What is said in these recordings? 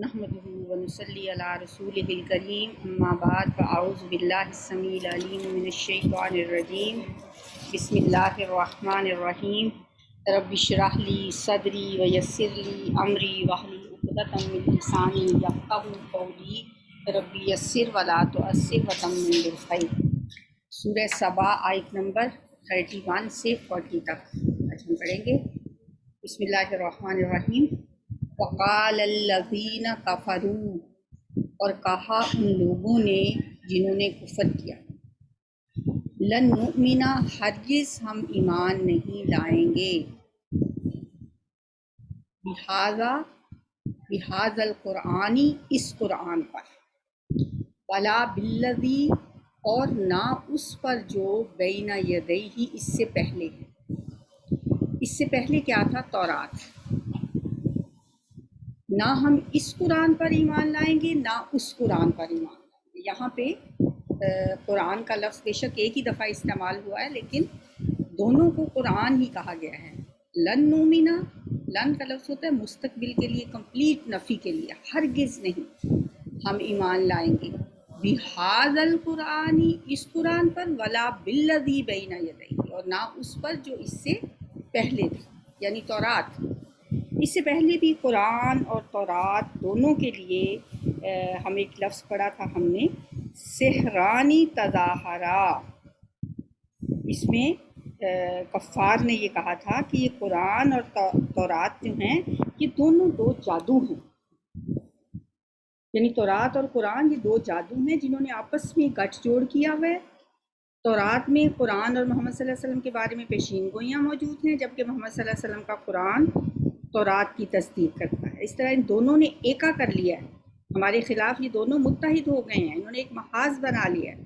نحمده ونصلي على رسوله الكريم اما بعد فاعوذ بالله السميع العليم من الشيطان الرجيم بسم الله الرحمن الرحيم رب اشرح لي صدري ويسر لي امري واحلل عقدة من لساني يفقهوا قولي رب يسر ولا تعسر وتمم بالخير۔ سورہ سبا آیت نمبر 31 سے 40 تک آج ہم پڑھیں گے۔ بسم اللہ الرحمن الرحیم۔ وقال الذین کفروا، اور کہا ان لوگوں نے جنہوں نے کفر کیا، لن نؤمن، ہرگز ہم ایمان نہیں لائیں گے، بہذا القرآن، اس قرآن پر، ولا بالذی، اور نہ اس پر جو بین یدیہ، اس سے پہلے ہے۔ اس سے پہلے کیا تھا؟ تورات۔ نہ ہم اس قرآن پر ایمان لائیں گے نہ اس قرآن پر ایمان لائیں گے۔ یہاں پہ قرآن کا لفظ بے شک ایک ہی دفعہ استعمال ہوا ہے، لیکن دونوں کو قرآن ہی کہا گیا ہے۔ لن نؤمنا، لن کا لفظ ہوتا ہے مستقبل کے لیے، کمپلیٹ نفی کے لیے، ہرگز نہیں ہم ایمان لائیں گے، بہذا القرآن، اس قرآن پر، ولا بالذی بین یدیہ، اور نہ اس پر جو اس سے پہلے تھا، یعنی تورات۔ اس سے پہلے بھی قرآن اور تورات دونوں کے لیے ہم ایک لفظ پڑھا تھا ہم نے، سحرانی تظاہرا۔ اس میں کفار نے یہ کہا تھا کہ یہ قرآن اور تورات جو ہیں یہ دونوں دو جادو ہیں، یعنی تورات اور قرآن یہ دو جادو ہیں جنہوں نے آپس میں گٹھ جوڑ کیا ہوا ہے۔ تورات میں قرآن اور محمد صلی اللہ علیہ وسلم کے بارے میں پیشین گوئیاں موجود ہیں، جبکہ محمد صلی اللہ علیہ وسلم کا قرآن تورات کی تصدیق کرتا ہے۔ اس طرح ان دونوں نے ایکا کر لیا ہے، ہمارے خلاف یہ دونوں متحد ہو گئے ہیں، انہوں نے ایک محاذ بنا لیا ہے۔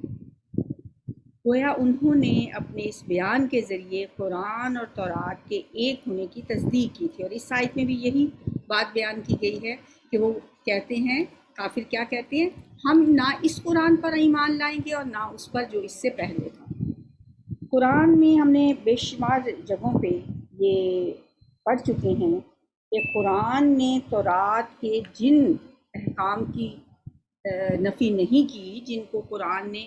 گویا انہوں نے اپنے اس بیان کے ذریعے قرآن اور تورات کے ایک ہونے کی تصدیق کی تھی، اور اس آیت میں بھی یہی بات بیان کی گئی ہے کہ وہ کہتے ہیں، کافر کیا کہتے ہیں، ہم نہ اس قرآن پر ایمان لائیں گے اور نہ اس پر جو اس سے پہلے تھا۔ قرآن میں ہم نے بے شمار جگہوں پہ یہ پڑھ چکے ہیں کہ قرآن نے تورات کے جن احکام کی نفی نہیں کی، جن کو قرآن نے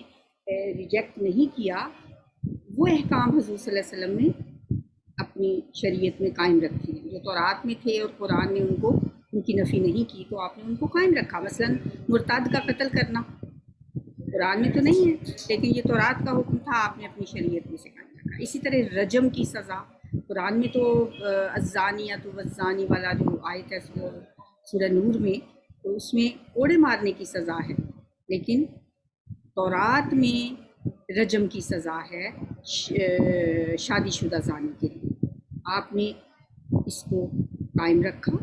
ریجیکٹ نہیں کیا، وہ احکام حضور صلی اللہ علیہ وسلم نے اپنی شریعت میں قائم رکھے ہیں۔ جو تورات میں تھے اور قرآن نے ان کی نفی نہیں کی تو آپ نے ان کو قائم رکھا۔ مثلا مرتد کا قتل کرنا قرآن میں تو نہیں ہے، لیکن یہ تورات کا حکم تھا، آپ نے اپنی شریعت میں سے قائم رکھا۔ اسی طرح رجم کی سزا قرآن میں تو الزانیۃ والزانی والا جو آیت ہے سورہ نور میں، تو اس میں کوڑے مارنے کی سزا ہے، لیکن تورات میں رجم کی سزا ہے شادی شدہ زانی کے لیے۔ آپ نے اس کو قائم رکھا،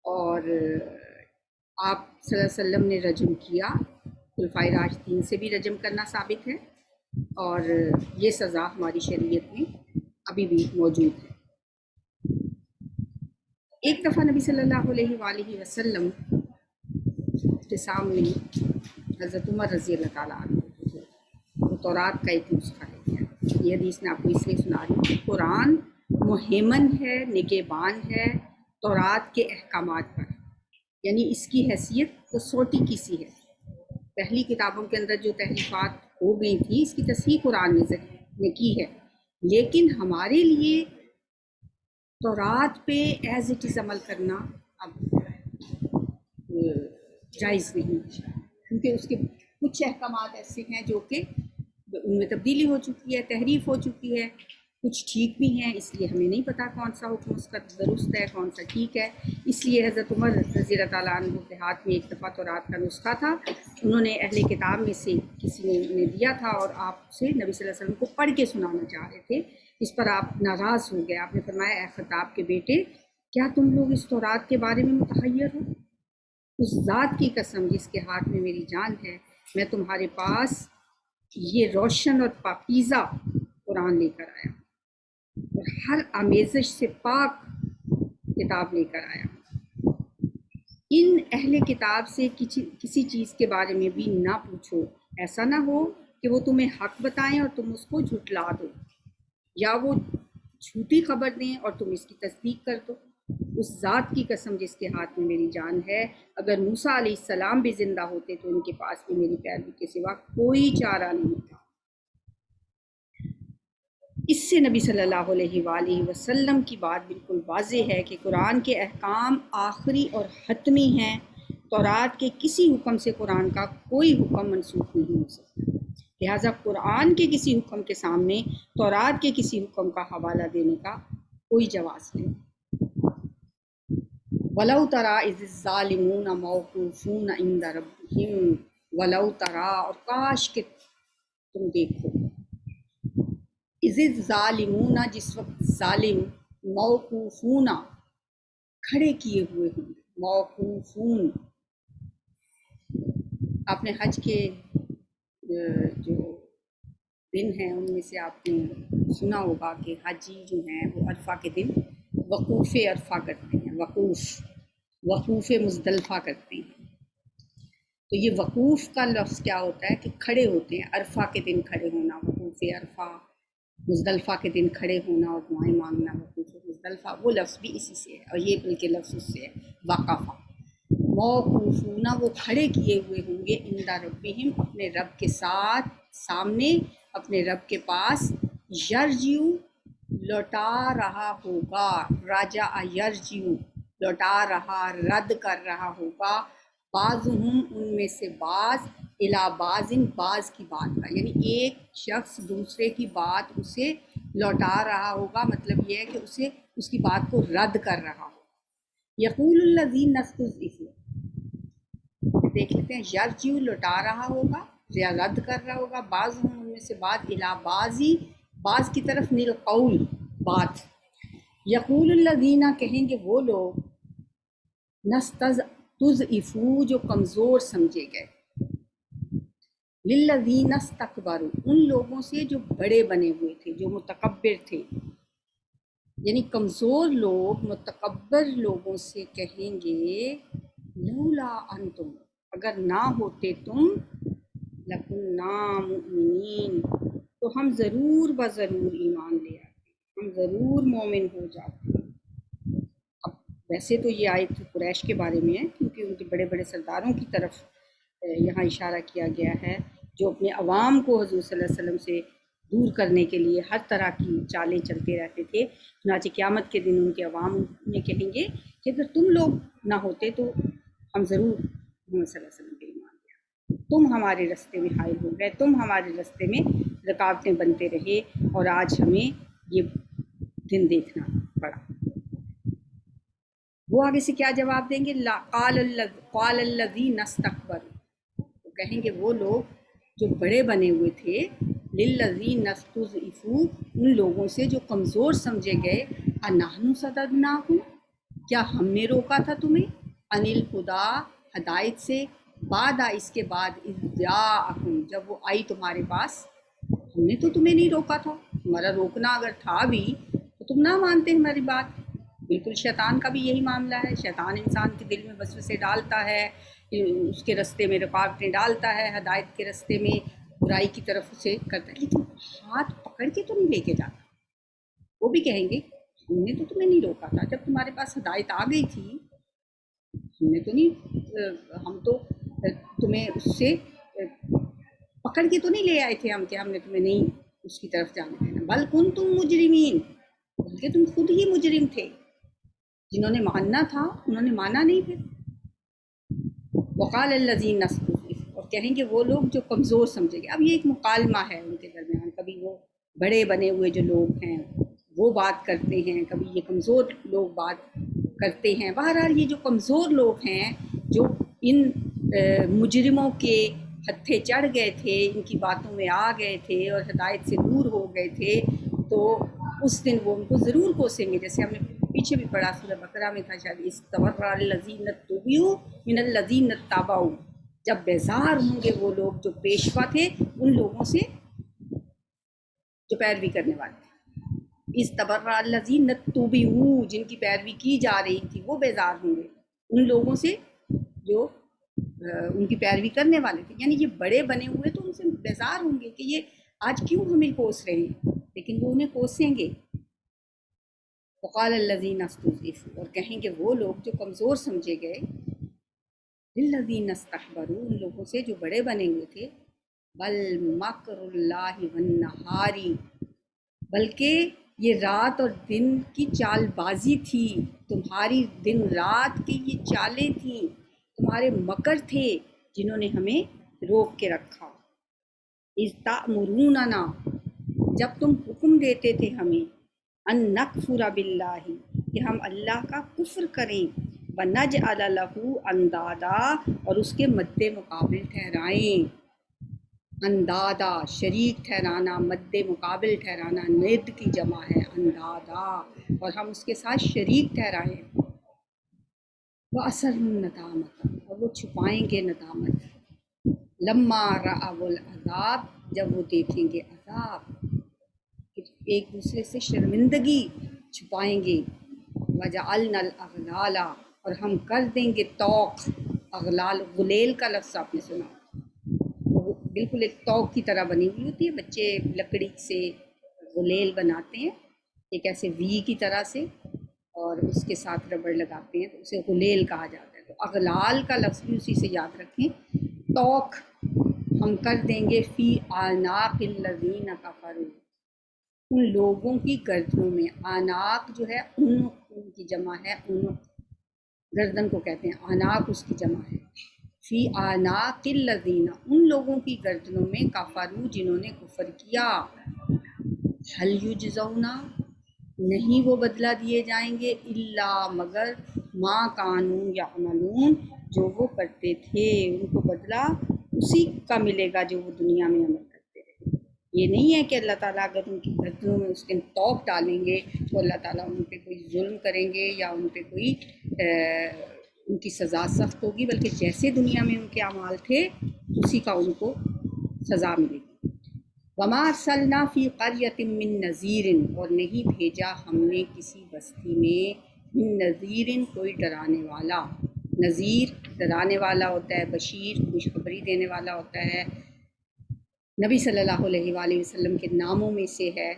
اور آپ صلی اللہ علیہ وسلم نے رجم کیا، خلفائے راشدین سے بھی رجم کرنا ثابت ہے، اور یہ سزا ہماری شریعت میں ابھی بھی موجود ہے۔ ایک دفعہ نبی صلی اللہ علیہ وآلہ وسلم کے سامنے حضرت عمر رضی اللہ تعالیٰ عنہ وہ تورات کا ایک نسخہ لے گیا۔ یہ حدیث میں آپ کو اس لیے سنا رہی ہوں کہ قرآن مہیمن ہے، نگہبان ہے تورات کے احکامات پر، یعنی اس کی حیثیت کسوٹی کی سی ہے۔ پہلی کتابوں کے اندر جو تحریفات ہو گئی تھی، اس کی تصحیح قرآن نے کی ہے، لیکن ہمارے لیے تورات پہ ایز اٹ از عمل کرنا اب جائز نہیں، کیونکہ اس کے کچھ احکامات ایسے ہیں جو کہ ان میں تبدیلی ہو چکی ہے، تحریف ہو چکی ہے، کچھ ٹھیک بھی ہیں، اس لیے ہمیں نہیں پتہ کون سا حکم اس کا درست ہے، کون سا ٹھیک ہے۔ اس لیے حضرت عمر رضی اللہ تعالیٰ عنہ کے ہاتھ میں ایک دفعہ تورات کا نسخہ تھا، انہوں نے اہل کتاب میں سے کسی نے دیا تھا، اور آپ سے نبی صلی اللہ علیہ وسلم کو پڑھ کے سنانا چاہ رہے تھے۔ اس پر آپ ناراض ہو گئے، آپ نے فرمایا، اے خطاب کے بیٹے، کیا تم لوگ اس تورات کے بارے میں متحیر ہو؟ اس ذات کی قسم جس کے ہاتھ میں میری جان ہے، میں تمہارے پاس یہ روشن اور پاکیزہ قرآن لے کر آیا، اور ہر آمیزش سے پاک کتاب لے کر آیا۔ ان اہل کتاب سے کسی چیز کے بارے میں بھی نہ پوچھو، ایسا نہ ہو کہ وہ تمہیں حق بتائیں اور تم اس کو جھٹلا دو، یا وہ جھوٹی خبر دیں اور تم اس کی تصدیق کر دو۔ اس ذات کی قسم جس کے ہاتھ میں میری جان ہے، اگر موسیٰ علیہ السلام بھی زندہ ہوتے تو ان کے پاس بھی میری پیروی کے سوا کوئی چارہ نہیں تھا۔ اس سے نبی صلی اللہ علیہ وآلہ وسلم کی بات بالکل واضح ہے کہ قرآن کے احکام آخری اور حتمی ہیں۔ تورات کے کسی حکم سے قرآن کا کوئی حکم منسوخ نہیں ہو سکتا، لہٰذا قرآن کے کسی حکم کے سامنے تورات کے کسی حکم کا حوالہ دینے کا کوئی جواز نہیں۔ وَلَوْ تَرَىٰ إِذِ الظَّالِمُونَ مَوْقُوفُونَ عِندَ رَبِّهِمْ، وَلَوْ تَرَىٰ، اور کاش کہ تم دیکھو، اِذِ الظَّالِمُونَ، جس وقت ظالم، موقوفون، کھڑے کیے ہوئے ہوں گے، موقوفون۔ آپ نے حج کے جو دن ہیں ان میں سے آپ نے سنا ہوگا کہ حاجی جو ہیں وہ عرفہ کے دن وقوف عرفہ کرتے ہیں، وقوف مزدلفہ کرتے ہیں۔ تو یہ وقوف کا لفظ کیا ہوتا ہے کہ کھڑے ہوتے ہیں، عرفہ کے دن کھڑے ہونا، وقوف عرفہ، مزدلفہ کے دن کھڑے ہونا اور دعائیں مانگنا، وقوف مزدلفہ، وہ لفظ بھی اسی سے ہے، اور یہ بلکہ لفظ اس سے ہے وقفہ۔ موقوفون، وہ کھڑے کیے ہوئے ہوں گے، عند ربہم، اپنے رب کے ساتھ، سامنے، اپنے رب کے پاس، یرجیو، لوٹا رہا ہوگا، راجع یرجیو، لوٹا رہا، رد کر رہا ہوگا، بعضہم، ان میں سے بعض، الی بعضٍ، بعض کی بات کا، یعنی ایک شخص دوسرے کی بات اسے لوٹا رہا ہوگا، مطلب یہ ہے کہ اسے اس کی بات کو رد کر رہا ہوگا۔ یقول الذین استضعفوا، دیکھ لیتے ہیں، یرجیو لوٹا رہا ہوگا یا رد کر رہا ہوگا، بعضہم، ان میں سے بعض، الی بعضی، بعض کی طرف، نیل قول، بات۔ یقول الذین، کہیں گے وہ لوگ، نستضعفوا، جو کمزور سمجھے گئے، للذین استکبروا، ان لوگوں سے جو بڑے بنے ہوئے تھے، جو متکبر تھے، یعنی کمزور لوگ متکبر لوگوں سے کہیں گے، لولا انتم، اگر نہ ہوتے تم، لکنا مؤمنین، تو ہم ضرور بضرور ایمان لے آتے، ہم ضرور مومن ہو جاتے۔ اب ویسے تو یہ آیت قریش کے بارے میں ہے، کیونکہ ان کے بڑے بڑے سرداروں کی طرف یہاں اشارہ کیا گیا ہے، جو اپنے عوام کو حضور صلی اللہ علیہ وسلم سے دور کرنے کے لیے ہر طرح کی چالیں چلتے رہتے تھے۔ چنانچہ قیامت کے دن ان کے عوام انہیں کہیں گے کہ اگر تم لوگ نہ ہوتے تو ہم ضرور محمد صلی اللہ علیہ وسلم پہ ایمان لیا، تم ہمارے رستے میں حائل ہو گئے، تم ہمارے رستے میں رکاوٹیں بنتے رہے، اور آج ہمیں یہ دن دیکھنا پڑا۔ وہ آگے سے کیا جواب دیں گے؟ قال الذین استکبروا، وہ کہیں گے وہ لوگ جو بڑے بنے ہوئے تھے، للذین استضعفوا، ان لوگوں سے جو کمزور سمجھے گئے، انحن صددناکم، کیا ہم نے روکا تھا تمہیں، عن الہدی، ہدایت سے، بعد اس کے بعد، اذ جاءکم، جب وہ آئی تمہارے پاس، ہم نے تو تمہیں نہیں روکا تھا، ہمارا روکنا اگر تھا بھی تو تم نہ مانتے ہماری بات۔ بالکل شیطان کا بھی یہی معاملہ ہے، شیطان انسان کے دل میں وسوسے ڈالتا ہے، اس کے رستے میں رکاوٹیں ڈالتا ہے، ہدایت کے رستے میں برائی کی طرف اسے کرتا ہے، لیکن ہاتھ پکڑ کے تو نہیں لے کے جاتا۔ وہ بھی کہیں گے ہم نے تو تمہیں نہیں روکا تھا، جب تمہارے پاس ہدایت آ گئی تھی ہم نے تو نہیں، ہم تو تمہیں اس سے پکڑ کے تو نہیں لے آئے تھے ہم، کہ ہم نے تمہیں نہیں اس کی طرف جانے دینا، بل کنتم مجرمین، بلکہ تم خود ہی مجرم تھے، جنہوں نے ماننا تھا انہوں نے مانا نہیں پھر۔ وقال الذین استضعفوا، اور کہیں گے وہ لوگ جو کمزور سمجھے گئے۔ اب یہ ایک مکالمہ ہے ان کے درمیان، کبھی وہ بڑے بنے ہوئے جو لوگ ہیں وہ بات کرتے ہیں، کبھی یہ کمزور لوگ بات کرتے ہیں۔ بہرحال یہ جو کمزور لوگ ہیں، جو ان مجرموں کے ہتھے چڑھ گئے تھے، ان کی باتوں میں آ گئے تھے اور ہدایت سے دور ہو گئے تھے، تو اس دن وہ ان کو ضرور کوسیں گے، جیسے ہم نے پیچھے بھی پڑھا سورہ بقرہ میں تھا شاید، استبرأ الذین اتبعوا من الذین اتبعوا، جب بیزار ہوں گے وہ لوگ جو پیشوا تھے ان لوگوں سے جو پیروی کرنے والے تھے۔ استبرأ الذین اتبعوا، جن کی پیروی کی جا رہی تھی وہ بیزار ہوں گے ان لوگوں سے جو ان کی پیروی کرنے والے تھے، یعنی یہ بڑے بنے ہوئے تو ان سے بیزار ہوں گے کہ یہ آج کیوں ہمیں کوس رہے ہیں، لیکن وہ انہیں کوسیں گے۔ وقال الذین استضعفوا، اور کہیں گے وہ لوگ جو کمزور سمجھے گئے، للذین استکبروا، ان لوگوں سے جو بڑے بنے ہوئے تھے، بل مکر اللہ والنہار، بلکہ یہ رات اور دن کی چال بازی تھی، تمہاری دن رات کی یہ چالیں تھیں، تمہارے مکر تھے جنہوں نے ہمیں روک کے رکھا۔ اذ تأمروننا، جب تم حکم دیتے تھے ہمیں، ان نکفر باللہ، کہ ہم اللہ کا کفر کریں، ونجعل لہ اندادا، اور اس کے مد مقابل ٹھہرائیں، اندادا شریک ٹھہرانا، مد مقابل ٹھہرانا، ند کی جمع ہے اندادا، اور ہم اس کے ساتھ شریک ٹھہرائیں۔ وَأَسَرُّوا النَّدَامَةَ، اور وہ چھپائیں گے ندامت، لما رأوا العذاب، جب وہ دیکھیں گے عذاب، ایک دوسرے سے شرمندگی چھپائیں گے۔ وَجَعَلْنَا الْأَغْلَالَ، اور ہم کر دیں گے توق، اغلال غلیل کا لفظ آپ نے سنا، وہ بالکل ایک توق کی طرح بنی ہوئی ہوتی ہے، بچے لکڑی سے غلیل بناتے ہیں ایک ایسے وی کی طرح سے، اور اس کے ساتھ ربڑ لگاتے ہیں تو اسے غلیل کہا جاتا ہے۔ تو اغلال کا لفظ بھی اسی سے یاد رکھیں، توق ہم کر دیں گے فی اعناق الذین کفروا، ان لوگوں کی گردنوں میں، آناق جو ہے ان کی جمع ہے، گردن کو کہتے ہیں، آناق اس کی جمع ہے، فی آناق الذین، ان لوگوں کی گردنوں میں، کفروا جنہوں نے کفر کیا، هل یجزون، نہیں وہ بدلہ دیے جائیں گے، الا مگر، ما کانوا یعملون، جو وہ کرتے تھے، ان کو بدلہ اسی کا ملے گا جو وہ دنیا میں عمل کرتے رہے۔ یہ نہیں ہے کہ اللہ تعالیٰ اگر ان کی گردنوں میں اس کے توق ڈالیں گے تو اللہ تعالیٰ ان پہ کوئی ظلم کریں گے یا ان پہ کوئی ان کی سزا سخت ہوگی، بلکہ جیسے دنیا میں ان کے اعمال تھے اسی کا ان کو سزا ملے گی۔ وما ارسلنا فی قریۃ من نذیر، اور نہیں بھیجا ہم نے کسی بستی میں، من نذیر کوئی ڈرانے والا، نذیر ڈرانے والا ہوتا ہے، بشیر خوشخبری دینے والا ہوتا ہے۔ نبی صلی اللہ علیہ وآلہ وسلم کے ناموں میں سے ہے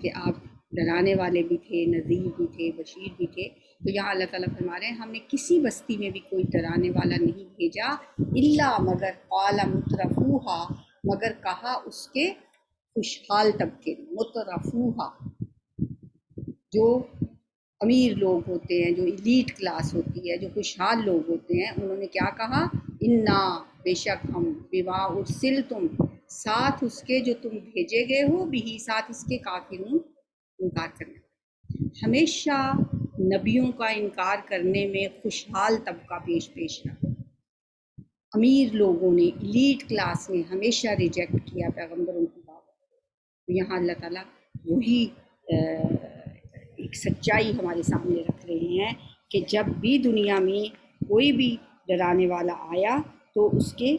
کہ آپ ڈرانے والے بھی تھے، نذیر بھی تھے، بشیر بھی تھے۔ تو یہاں اللہ تعالیٰ فرما رہے ہیں ہم نے کسی بستی میں بھی کوئی ڈرانے والا نہیں بھیجا، الا مگر، قال مترفوہا، مگر کہا اس کے خوشحال طبقے، مترفوہا جو امیر لوگ ہوتے ہیں، جو ایلیٹ کلاس ہوتی ہے، جو خوشحال لوگ ہوتے ہیں، انہوں نے کیا کہا، انا، بے شک ہم، بما ارسلتم، ساتھ اس کے جو تم بھیجے گئے ہو، بھی ساتھ اس کے کافرون، انکار کرنے والے۔ ہمیشہ نبیوں کا انکار کرنے میں خوشحال طبقہ پیش رہا، امیر لوگوں نے، ایلیٹ کلاس نے ہمیشہ ریجیکٹ کیا پیغمبروں کی بات۔ تو یہاں اللہ تعالیٰ وہی ایک سچائی ہمارے سامنے رکھ رہے ہیں کہ جب بھی دنیا میں کوئی بھی ڈرانے والا آیا تو اس کے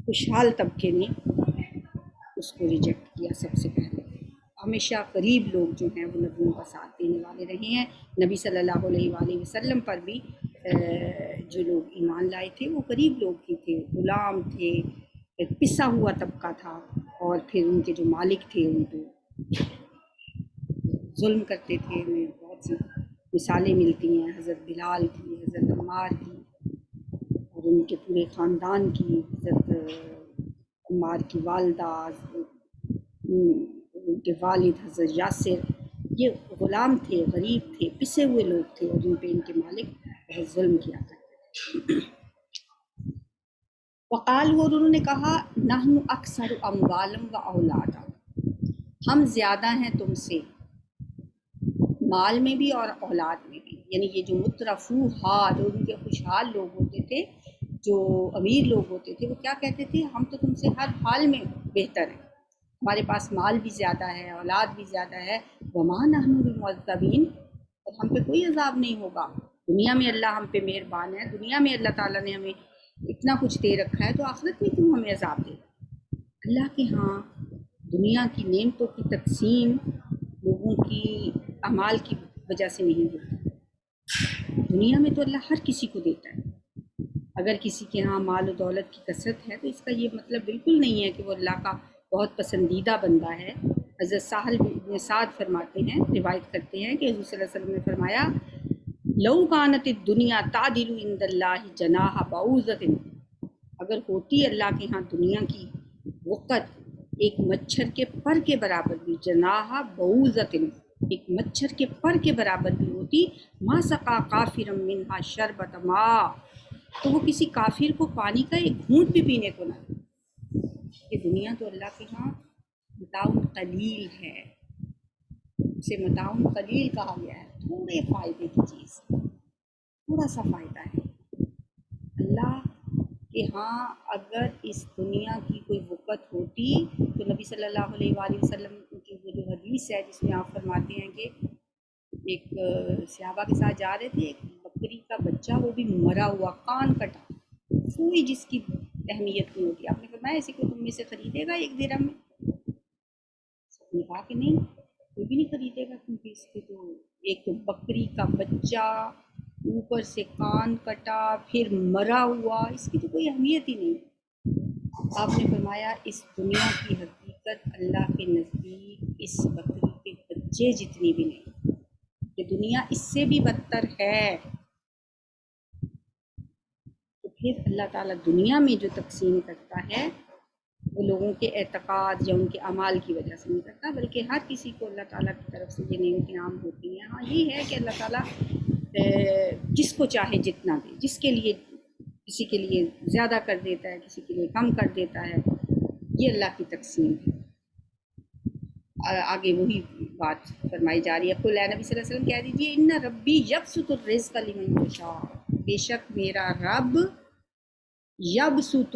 خوشحال طبقے نے اس کو ریجیکٹ کیا سب سے پہلے۔ ہمیشہ قریب لوگ جو ہیں وہ نبیوں کا ساتھ دینے والے رہے ہیں۔ نبی صلی اللہ علیہ وآلہ وسلم پر بھی جو لوگ ایمان لائے تھے وہ قریب لوگ ہی تھے، غلام تھے، پسا ہوا طبقہ تھا، اور پھر ان کے جو مالک تھے ان پہ ظلم کرتے تھے۔ ہمیں بہت سی مثالیں ملتی ہیں حضرت بلال کی، حضرت عمار کی، اور ان کے پورے خاندان کی، حضرت عمار کی والدہ، ان کے والد حضرت یاسر، یہ غلام تھے، غریب تھے، پسے ہوئے لوگ تھے، اور ان پہ ان کے مالک بہت ظلم کیا کرتے تھے۔ وقال، اور انہوں نے کہا، نحن اکثر اموالا و اولادا، ہم زیادہ ہیں تم سے مال میں بھی اور اولاد میں بھی۔ یعنی یہ جو مترفوہا، جو ان کے خوشحال لوگ ہوتے تھے، جو امیر لوگ ہوتے تھے، وہ کیا کہتے تھے، ہم تو تم سے ہر حال میں بہتر ہیں، ہمارے پاس مال بھی زیادہ ہے، اولاد بھی زیادہ ہے، وما نحن بمعذبین، اور ہم پہ کوئی عذاب نہیں ہوگا۔ دنیا میں اللہ ہم پہ مہربان ہے، دنیا میں اللہ تعالیٰ نے ہمیں اتنا کچھ دے رکھا ہے، تو آخرت میں کیوں ہمیں عذاب دے؟ اللہ کے ہاں دنیا کی نعمتوں کی تقسیم لوگوں کی اعمال کی وجہ سے نہیں ہوتی۔ دنیا میں تو اللہ ہر کسی کو دیتا ہے، اگر کسی کے ہاں مال و دولت کی کثرت ہے تو اس کا یہ مطلب بالکل نہیں ہے کہ وہ اللہ کا بہت پسندیدہ بندہ ہے۔ حضرت سہل بن سعد فرماتے ہیں، روایت کرتے ہیں کہ حضور صلی اللہ علیہ وسلم نے فرمایا لو کانت الدنیا تعدل عند اللہ جناح بعوضۃ، اگر ہوتی اللہ کے ہاں دنیا کی وقت ایک مچھر کے پر کے برابر بھی، جناح بعوضۃ ایک مچھر کے پر کے برابر بھی ہوتی، ما سقا کافرا منہا شربۃ ماء، تو وہ کسی کافر کو پانی کا ایک گھونٹ بھی پینے کو نہ دے۔ یہ دنیا تو اللہ کے ہاں متاع قلیل ہے، اسے متاع قلیل کہا گیا ہے، تھوڑے فائدے کی چیز، تھوڑا سا فائدہ ہے۔ اللہ کہ ہاں اگر اس دنیا کی کوئی وقت ہوتی تو نبی صلی اللہ علیہ وآلہ وسلم کی وہ جو حدیث ہے جس میں آپ فرماتے ہیں کہ ایک صحابہ کے ساتھ جا رہے تھے، ایک بکری کا بچہ وہ بھی مرا ہوا، کان کٹا، کوئی جس کی اہمیت نہیں ہوتی، آپ نے فرمایا ایسے کوئی تم میں سے خریدے گا ایک درہم میں؟ سب نے کہا کہ نہیں، کوئی بھی نہیں خریدے گا، کیونکہ اس کے تو ایک تو بکری کا بچہ، اوپر سے کان کٹا، پھر مرا ہوا، اس کی تو کوئی اہمیت ہی نہیں۔ آپ نے فرمایا اس دنیا کی حقیقت اللہ کے نزدیک اس بکری کے بچے جتنی بھی نہیں، کہ دنیا اس سے بھی بدتر ہے۔ تو پھر اللہ تعالیٰ دنیا میں جو تقسیم کرتا ہے وہ لوگوں کے اعتقاد یا ان کے اعمال کی وجہ سے نہیں کرتا، بلکہ ہر کسی کو اللہ تعالیٰ کی طرف سے یہ نعمت انعام ہوتی ہیں۔ ہاں یہ ہے کہ اللہ تعالیٰ جس کو چاہے جتنا دے، جس کے لیے کسی کے لیے زیادہ کر دیتا ہے، کسی کے لیے کم کر دیتا ہے، یہ اللہ کی تقسیم ہے۔ اور آگے وہی بات فرمائی جا رہی ہے، قل اے نبی صلی اللہ علیہ وسلم کہہ دیجیے ان ربی یبسط الرزق لمن یشاء، بے شک میرا رب یبسط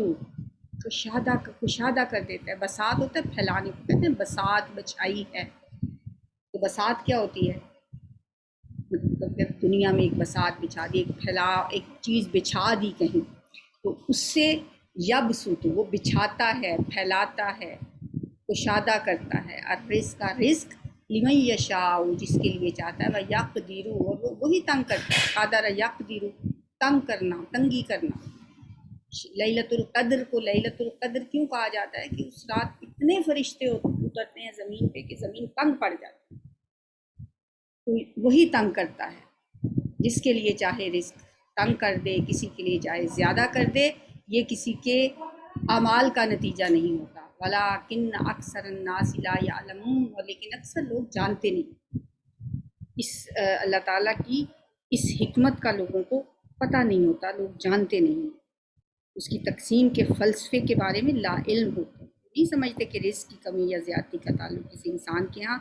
کشادہ کر دیتا ہے، بساط ہوتا ہے پھیلانے کو کہتے ہیں، بساط بچھائی ہے، تو بساط کیا ہوتی ہے؟ مطلب کہ دنیا میں ایک بساط بچھا دی، ایک چیز بچھا دی کہیں، تو اس سے یبسط وہ بچھاتا ہے، پھیلاتا ہے، کشادہ کرتا ہے، اور رزق کا رزق لمن یشاء جس کے لیے چاہتا ہے، وہ یقدر اور وہی تنگ کرتا ہے، قادر یقدر تنگ کرنا، تنگی کرنا۔ لیلۃ القدر کو لیلۃ القدر کیوں کہا جاتا ہے؟ کہ اس رات اتنے فرشتے اترتے ہیں زمین پہ کہ زمین تنگ پڑ جاتی ہے، تو وہی تنگ کرتا ہے، جس کے لیے چاہے رزق تنگ کر دے، کسی کے لیے چاہے زیادہ کر دے، یہ کسی کے اعمال کا نتیجہ نہیں ہوتا۔ وَلَٰكِنَّ أَكْثَرَ النَّاسِ لَا يَعْلَمُونَ، اور لیکن اکثر لوگ جانتے نہیں اس اللہ تعالیٰ کی اس حکمت کا، لوگوں کو پتہ نہیں ہوتا، لوگ جانتے نہیں، اس کی تقسیم کے فلسفے کے بارے میں لا علم ہوتے ہیں، نہیں سمجھتے کہ رزق کی کمی یا زیادتی کا تعلق کسی انسان کے ہاں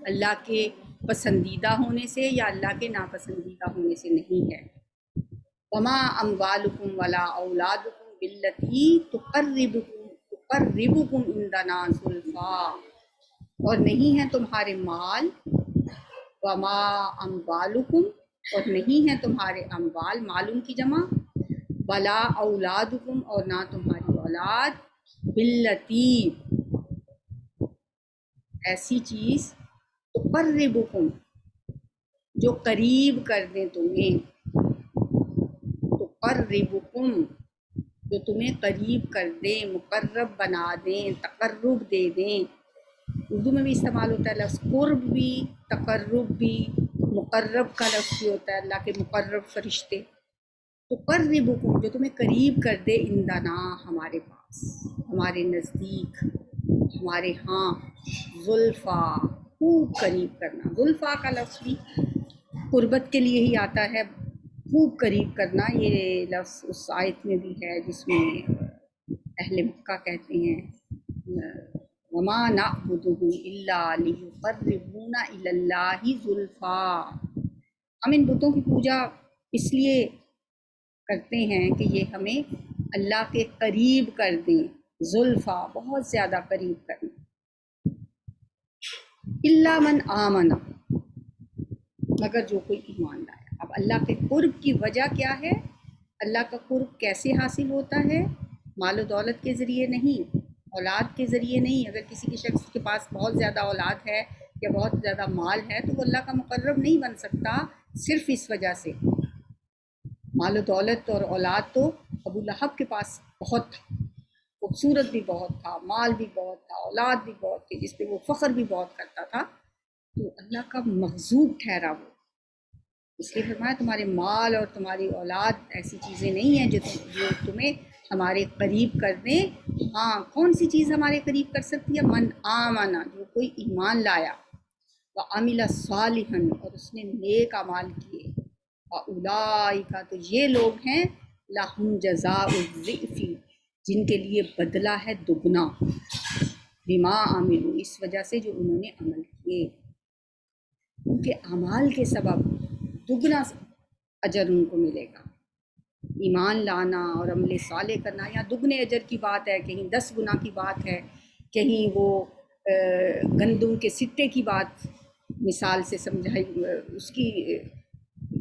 اللہ کے پسندیدہ ہونے سے یا اللہ کے ناپسندیدہ ہونے سے نہیں ہے۔ وما اموالکم ولا اولادکم باللتی تقربکم عندنا زلفا، اور نہیں ہے تمہارے مال، وما اموالکم اور نہیں ہے تمہارے اموال، معلوم کی جمع، ولا اولادکم اور نہ تمہاری اولاد، باللتی ایسی چیز، تقربکم جو قریب کر دیں تمہیں، تقربکم جو تمہیں قریب کر دیں، مقرب بنا دیں، تقرب دے دیں۔ اردو میں بھی استعمال ہوتا ہے لفظ قرب بھی، تقرب بھی، مقرب کا لفظ بھی ہوتا ہے، اللہ کے مقرب فرشتے۔ تقربکم جو تمہیں قریب کر دے، عندنا ہمارے پاس، ہمارے نزدیک، ہمارے ہاں، زلفا خوب قریب کرنا، زلفا کا لفظ بھی قربت کے لیے ہی آتا ہے، خوب قریب کرنا۔ یہ لفظ اس آیت میں بھی ہے جس میں اہل مکہ کہتے ہیں وما نعبدهم الا لیقربونا الی اللہ زلفا، ہم ان بتوں کی پوجا اس لیے کرتے ہیں کہ یہ ہمیں اللہ کے قریب کر دیں، زلفا بہت زیادہ قریب کرنا۔ الا من آمن، مگر جو کوئی ایمان لایا۔ اب اللہ کے قرب کی وجہ کیا ہے؟ اللہ کا قرب کیسے حاصل ہوتا ہے؟ مال و دولت کے ذریعے نہیں، اولاد کے ذریعے نہیں۔ اگر کسی کے شخص کے پاس بہت زیادہ اولاد ہے یا بہت زیادہ مال ہے تو وہ اللہ کا مقرب نہیں بن سکتا، صرف اس وجہ سے۔ مال و دولت اور اولاد تو ابو لہب کے پاس بہت تھا، خوبصورت بھی بہت تھا، مال بھی بہت تھا، اولاد بھی بہت تھی، جس پہ وہ فخر بھی بہت کرتا تھا، تو اللہ کا مغضوب ٹھہرا وہ۔ اس لیے فرمایا تمہارے مال اور تمہاری اولاد ایسی چیزیں نہیں ہیں جو تمہیں ہمارے قریب کر دیں۔ ہاں، کون سی چیز ہمارے قریب کر سکتی ہے؟ من آمنا، جو کوئی ایمان لایا، وعمل صالحا، اور اس نے نیک اعمال کیے، اولئک، تو یہ لوگ ہیں لہم جزاء الضعف، جن کے لیے بدلہ ہے دگنا، بما عملوا، اس وجہ سے جو انہوں نے عمل کیے، ان کے اعمال کے سبب دگنا اجر ان کو ملے گا۔ ایمان لانا اور عمل صالح کرنا، یا دگنے اجر کی بات ہے، کہیں 10 گنا کی بات ہے، کہیں وہ گندم کے سٹے کی بات مثال سے سمجھائی، اس کی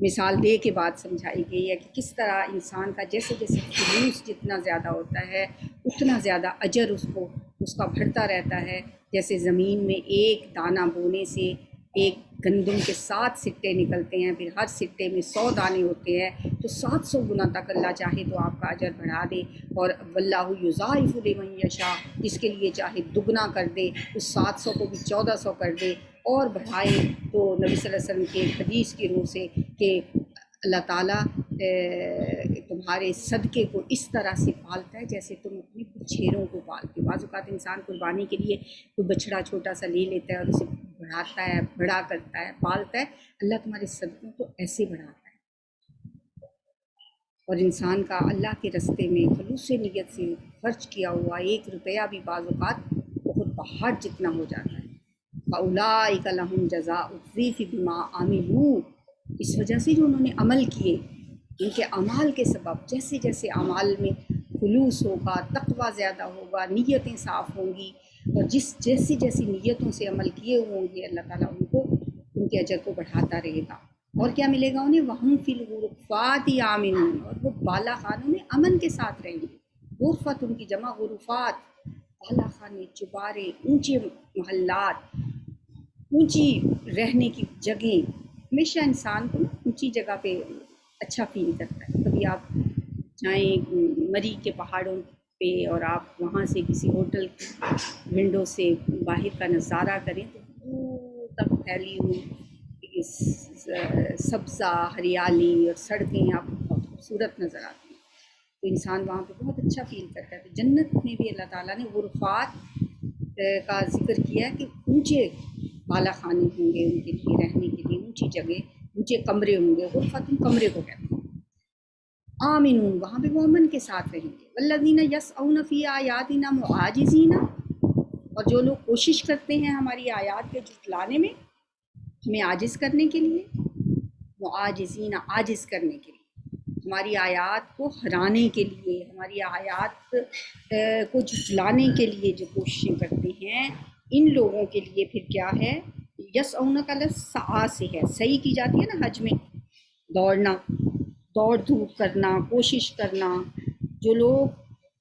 مثال دے کے بات سمجھائی گئی ہے کہ کس طرح انسان کا جیسے جیسے خلوص جتنا زیادہ ہوتا ہے اتنا زیادہ اجر اس کا بڑھتا رہتا ہے۔ جیسے زمین میں ایک دانہ بونے سے ایک گندم کے 7 سٹے نکلتے ہیں، پھر ہر سٹے میں 100 دانے ہوتے ہیں، تو 700 گنا تک اللہ چاہے تو آپ کا اجر بڑھا دے، اور واللہ یضاعف لمن یشاء، جس کے لیے چاہے دگنا کر دے، اس 700 کو بھی 1400 کر دے اور بڑھائے۔ تو نبی صلی اللہ علیہ وسلم کے حدیث کی روح سے کہ اللہ تعالیٰ تمہارے صدقے کو اس طرح سے پالتا ہے جیسے تم اپنے بچھیروں کو پالتے ہو۔ بعض اوقات انسان قربانی کے لیے کوئی بچڑا چھوٹا سا لے لیتا ہے اور اسے بڑھاتا ہے، بڑا کرتا ہے، پالتا ہے، اللہ تمہارے صدقوں کو ایسے بڑھاتا ہے۔ اور انسان کا اللہ کے رستے میں خلوص نیت سے خرچ کیا ہوا 1 روپیہ بھی بعض اوقات بہت پہاڑ جتنا ہو جاتا ہے۔ فَأُولَٰئِکَ لَهُمْ جَزَاءُ الضِّعْفِ بِمَا عَمِلُوا، اس وجہ سے جو انہوں نے عمل کیے، ان کے اعمال کے سبب جیسے جیسے اعمال میں خلوص ہوگا، تقویٰ زیادہ ہوگا، نیتیں صاف ہوں گی، اور جیسی نیتوں سے عمل کیے ہوئے ہوں گے، اللہ تعالیٰ ان کے اجر کو بڑھاتا رہے گا۔ اور کیا ملے گا انہیں؟ وَهُمْ فِي الْغُرُفَاتِ آمِنُونَ، اور وہ بالا خانوں میں امن کے ساتھ رہیں گے۔ غرفت ان کی جمع غرفات، بالا خانے، چبارے، اونچے محلات، اونچی رہنے کی جگہیں۔ ہمیشہ انسان کو اونچی جگہ پہ اچھا فیل کرتا ہے۔ کبھی آپ جائیں مری کے پہاڑوں پہ اور آپ وہاں سے کسی ہوٹل کی ونڈو سے باہر کا نظارہ کریں تو دور تک پھیلی ہوئی سبزہ ہریالی اور سڑکیں آپ کو بہت خوبصورت نظر آتی ہیں، تو انسان وہاں پہ بہت اچھا فیل کرتا ہے۔ تو جنت میں بھی اللہ تعالیٰ نے غرفات کا ذکر کیا ہے کہ اونچے بالا خانے ہوں گے ان کے لیے رہنے کے لیے، اونچی جگہ، اونچے کمرے ہوں گے۔ غرفت کمرے کو کہتے ہیں۔ آمنون، وہاں پہ وہ امن کے ساتھ رہیں گے۔ والذین یسعون فی آیاتنا معاجزین، اور جو لوگ کوشش کرتے ہیں ہماری آیات کے جھٹلانے میں، ہمیں عاجز کرنے کے لیے، معاجزین، عاجز کرنے کے لیے، ہماری آیات کو ہرانے کے لیے، ہماری آیات کو جھٹلانے کے لیے جو کوششیں کرتے ہیں، ان لوگوں کے لیے پھر کیا ہے؟ یسعون کا لفظ سعی سے ہے، سعی کی جاتی ہے نا حج میں، دوڑنا، دوڑ دھوپ کرنا، کوشش کرنا۔ جو لوگ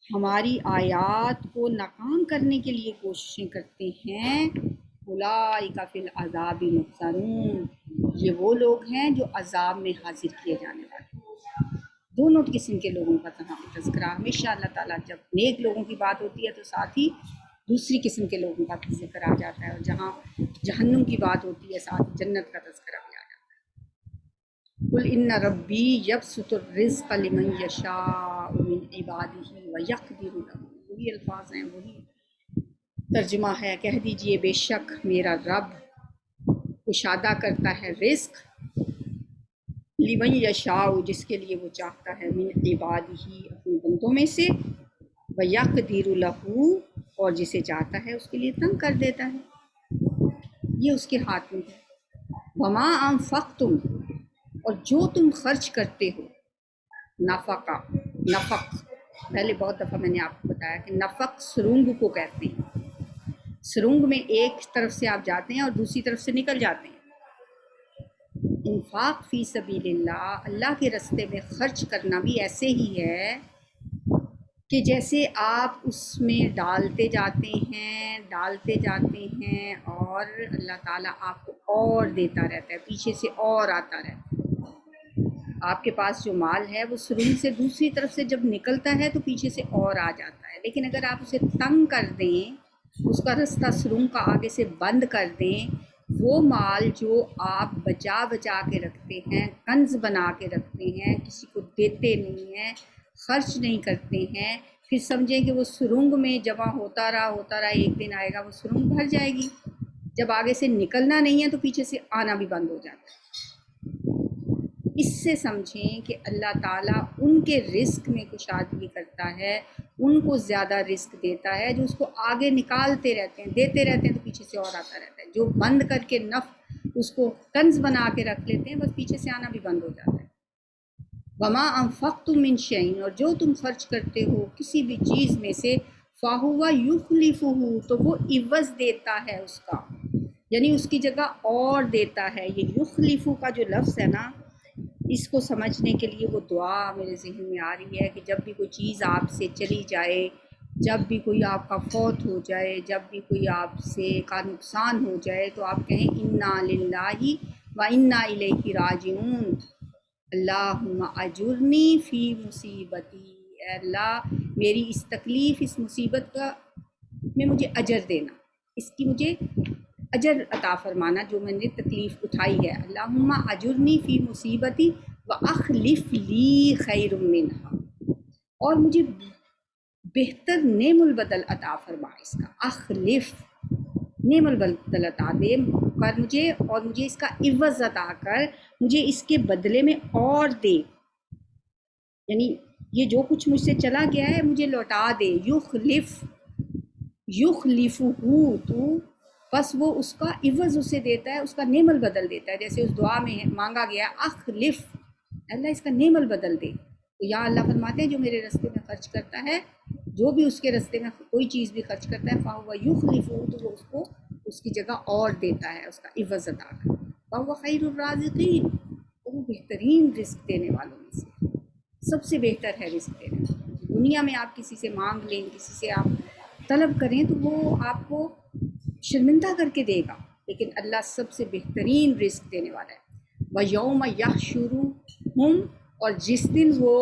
ہماری آیات کو ناکام کرنے کے لیے کوششیں کرتے ہیں، اولئک فی العذاب محضرون، یہ وہ لوگ ہیں جو عذاب میں حاضر کیے جانے والے ہیں۔ دونوں قسم کے لوگوں کا تمام تذکرہ ہمیشہ اللہ تعالیٰ، جب نیک لوگوں کی بات ہوتی ہے تو ساتھ ہی دوسری قسم کے لوگوں کا ذکر آ جاتا ہے، اور جہاں جہنم کی بات ہوتی ہے ساتھ ہی جنت کا تذکرہ بھی آ جاتا ہے۔ قل ان ربی یبسط الرزق لمن یشاء من عبادہ ویقدر له، وہی الفاظ ہیں، وہی ترجمہ ہے۔ کہہ دیجئے بے شک میرا رب کشادہ کرتا ہے رزق، لمن یشاء، جس کے لیے وہ چاہتا ہے، من عبادہ، اپنے بندوں میں سے، ویقدر له، اور جسے چاہتا ہے اس کے لیے تنگ کر دیتا ہے، یہ اس کے ہاتھ میں ہے۔ وما انفقتم، اور جو تم خرچ کرتے ہو، نفقہ، نفق، پہلے بہت دفعہ میں نے آپ کو بتایا کہ نفق سرنگ کو کہتے ہیں۔ سرنگ میں ایک طرف سے آپ جاتے ہیں اور دوسری طرف سے نکل جاتے ہیں۔ انفاق فی سبیل اللہ، اللہ کے راستے میں خرچ کرنا بھی ایسے ہی ہے کہ جیسے آپ اس میں ڈالتے جاتے ہیں اور اللہ تعالیٰ آپ کو اور دیتا رہتا ہے، پیچھے سے اور آتا رہتا ہے۔ آپ کے پاس جو مال ہے وہ سرنگ سے دوسری طرف سے جب نکلتا ہے تو پیچھے سے اور آ جاتا ہے۔ ہے، لیکن اگر آپ اسے تنگ کر دیں، اس کا رستہ سرنگ کا آگے سے بند کر دیں، وہ مال جو آپ بچا بچا کے رکھتے ہیں، کنز بنا کے رکھتے ہیں، کسی کو دیتے نہیں ہیں، خرچ نہیں کرتے ہیں، پھر سمجھیں کہ وہ سرنگ میں جمع ہوتا رہا، ایک دن آئے گا وہ سرنگ بھر جائے گی، جب آگے سے نکلنا نہیں ہے تو پیچھے سے آنا بھی بند ہو جاتا ہے۔ اس سے سمجھیں کہ اللہ تعالیٰ ان کے رزق میں کشادگی کرتا ہے، ان کو زیادہ رزق دیتا ہے، جو اس کو آگے نکالتے رہتے ہیں، دیتے رہتے ہیں تو پیچھے سے اور آتا رہتا ہے، جو بند کر کے اس کو کنز بنا کے رکھ لیتے ہیں، بس پیچھے سے آنا بھی بند ہو جاتا ہے۔ وما انفقتم من شیء، اور جو تم خرچ کرتے ہو کسی بھی چیز میں سے، فَهُوَ يُخْلِفُهُ، تو وہ عوض دیتا ہے اس کا، یعنی اس کی جگہ اور دیتا ہے۔ یہ یخلف کا جو لفظ ہے نا، اس کو سمجھنے کے لیے وہ دعا میرے ذہن میں آ رہی ہے کہ جب بھی کوئی چیز آپ سے چلی جائے، جب بھی کوئی آپ کا فوت ہو جائے، جب بھی کوئی آپ سے کا نقصان ہو جائے، تو آپ کہیں انا للہ و انا الیہ راجعون، اللہم اجرنی فی مصیبتی، اے اللہ میری اس تکلیف، اس مصیبت کا میں مجھے اجر دینا، اس کی مجھے اجر عطا فرمانا جو میں نے تکلیف اٹھائی ہے۔ اللہم اجرنی فی مصیبتی واخلف لی خیر منہا، اور مجھے بہتر نعم البدل عطا فرما، اس کا اخلف، نعم البدل عطا دے کر مجھے، اور مجھے اس کا عوض عطا کر، مجھے اس کے بدلے میں اور دے، یعنی یہ جو کچھ مجھ سے چلا گیا ہے مجھے لوٹا دے۔ یخلفہ، تو بس وہ اس کا عوض اسے دیتا ہے، اس کا نعم البدل دیتا ہے، جیسے اس دعا میں مانگا گیا اخلف، اللہ اس کا نعم البدل دے۔ تو یا اللہ فرماتے ہیں جو میرے راستے میں خرچ کرتا ہے، جو بھی اس کے راستے میں کوئی چیز بھی خرچ کرتا ہے، فَهُوَ يُخْلِفُهُ، تو وہ اس کو اس کی جگہ اور دیتا ہے، اس کا عوض عطا کر، وَهُوَ خَيْرُ الرَّازِقِينَ، وہ بہترین رزق دینے والوں میں سے سب سے بہتر ہے رزق دینے والا۔ دنیا میں آپ کسی سے مانگ لیں، کسی سے آپ طلب کریں تو وہ آپ کو شرمندہ کر کے دے گا، لیکن اللہ سب سے بہترین رزق دینے والا ہے۔ وَيَوْمَ يَحْشُرُهُمْ، اور جس دن وہ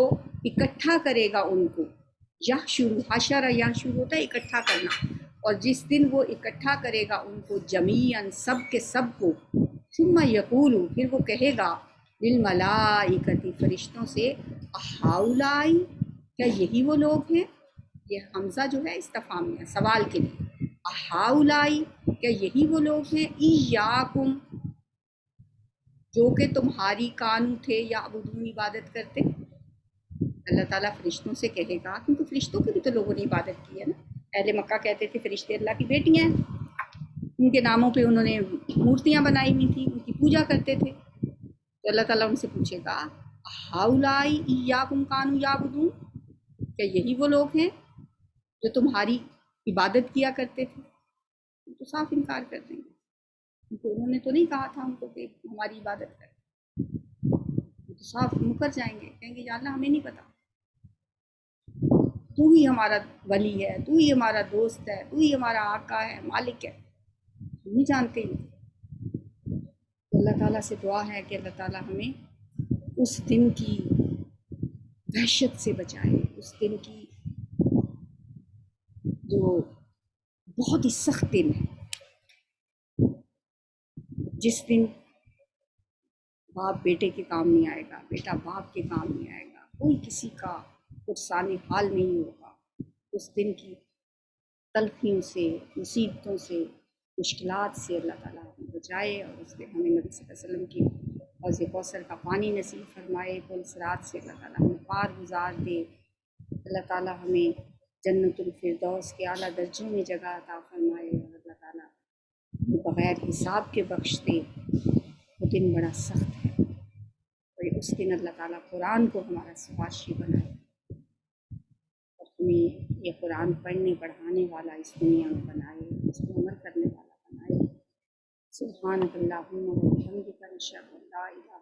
اکٹھا کرے گا ان کو، یحشر، حشر یحشر ہوتا ہے اکٹھا کرنا، اور جس دن وہ اکٹھا کرے گا ان کو جمیعاً، سب کے سب کو، ثم یقول، پھر وہ کہے گا، للملائکۃ، فرشتوں سے، اہؤلاء، کیا یہی وہ لوگ ہیں؟ یہ حمزہ جو ہے استفہامیہ سوال کے لیے، اہؤلاء، کیا یہی وہ لوگ ہیں، ایاکم، جو کہ تمہاری کانو تھے یا عبدون، عبادت کرتے۔ اللہ تعالیٰ فرشتوں سے کہے گا، کیونکہ فرشتوں کی بھی تو لوگوں نے عبادت کی ہے نا، اہل مکہ کہتے تھے فرشتے اللہ کی بیٹیاں ہیں، ان کے ناموں پہ انہوں نے مورتیاں بنائی ہوئی تھیں، ان کی پوجا کرتے تھے، تو اللہ تعالیٰ ان سے پوچھے گا، ہؤلاء ایاکم کانوا یعبدون، کیا یہی وہ لوگ ہیں جو تمہاری عبادت کیا کرتے تھے؟ تو صاف انکار کر دیں گے، کیونکہ انہوں نے تو نہیں کہا تھا ان کو کہ ہماری عبادت کریں، تو صاف مکر جائیں گے، کہیں گے یا اللہ ہمیں نہیں پتا، تو ہی ہمارا ولی ہے، تو ہی ہمارا دوست ہے، تو ہی ہمارا آقا ہے، مالک ہے، ہم نہیں جانتے ہی۔ تو اللہ تعالیٰ سے دعا ہے کہ اللہ تعالیٰ ہمیں اس دن کی وحشت سے بچائے، اس دن کی جو بہت ہی سخت دن ہے، جس دن باپ بیٹے کے کام نہیں آئے گا، بیٹا باپ کے کام نہیں آئے گا، کوئی کسی کا پرسان حال نہیں ہوگا، اس دن کی تلخیوں سے، مصیبتوں سے، مشکلات سے اللہ تعالیٰ ہمیں بچائے، اور اس دن ہمیں نبی صلی اللہ علیہ وسلم کی حوض کوثر کا پانی نصیب فرمائے، پل صراط سے اللہ تعالیٰ ہمیں پار گزار دے، اللہ تعالیٰ ہمیں جنت الفردوس کے اعلیٰ درجوں میں جگہ عطا فرمائے، اور اللہ تعالیٰ بغیر حساب کے بخش دے۔ وہ دن بڑا سخت ہے، اور اس دن اللہ تعالیٰ قرآن کو ہمارا سفارشی بنائے، اور ہمیں یہ قرآن پڑھنے پڑھانے والا اس دنیا میں بنائے، اس کو عمل کرنے والا بنائے۔ سبحانک اللہم و بحمدک، اشہد ان لا الہ